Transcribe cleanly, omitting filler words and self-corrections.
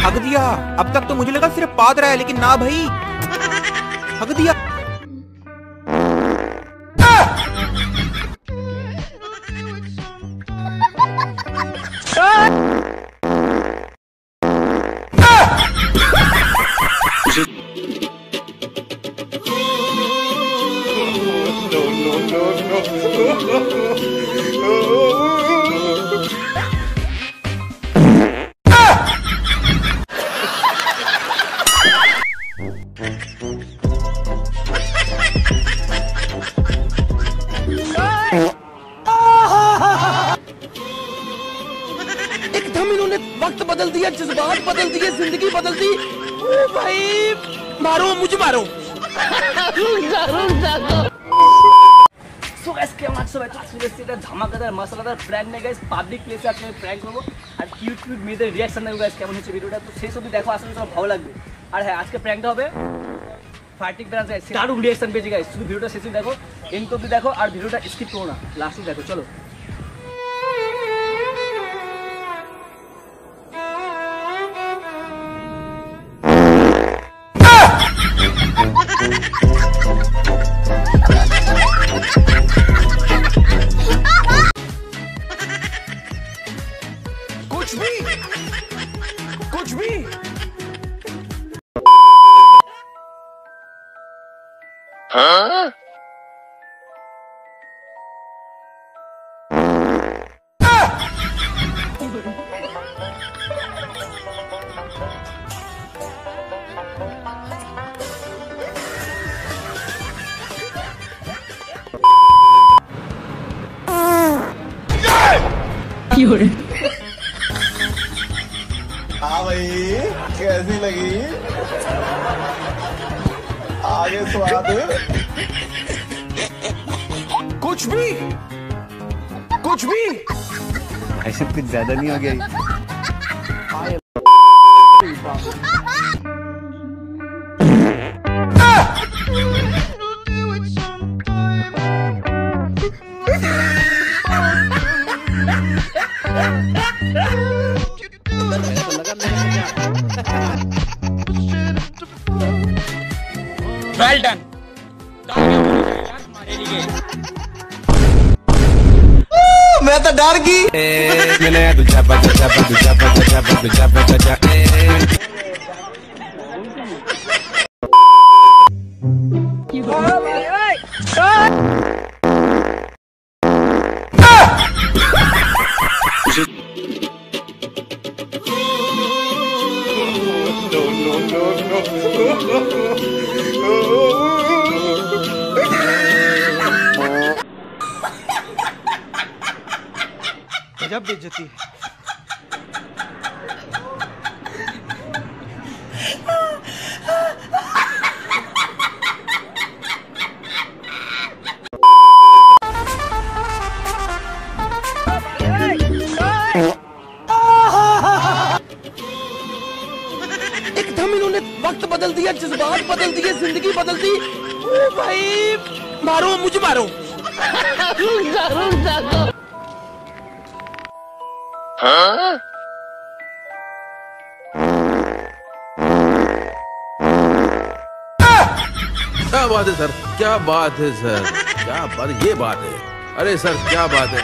हक दिया। अब तक तो मुझे लगा सिर्फ पाद रहा है, लेकिन ना भाई, हक दिया। एकदम इन्होंने वक्त बदल दिया, जज्बात बदल दिए, जिंदगी बदल दी। ओ भाई मारो, मुझे मारो। सो गाइस কেমন আছো? এটা ধামাকাদার মশলাদার প্র্যাঙ্ক নিয়ে গাইস পাবলিক প্লেসে আপনি প্র্যাঙ্ক করবো আর কিউট কিউট মেয়েদের রিয়াকশন নেবো গাইস। কেমন হচ্ছে ভিডিওটা, তো সেই সবই দেখো, আসলে তোমার ভালো লাগবে। আর হ্যাঁ, আজকে প্র্যাঙ্কটা হবে ফাইটিং ব্রাঞ্চ গাইস, দারুণ রিয়াকশন পেয়েছি গাইস। শুধু ভিডিওটা শেষে দেখো, এন্ড অবধি দেখো আর ভিডিওটা স্কিপ করো না, লাস্টে দেখো। চলো कुछ भी हाँ? हाँ भाई, कैसी लगी? आगे स्वाद। कुछ भी ऐसे कुछ ज्यादा नहीं हो गया? Well done. मैं तो डर गई। गजब बेइज्जती है। एकदम इन्होंने वक्त बदल दिया, जज्बात बदल दिए, जिंदगी बदल दी। ओ भाई मारो, मुझे मारो। हाँ? क्या बात है सर, क्या बात है सर, क्या बात, ये बात है। अरे सर क्या बात है।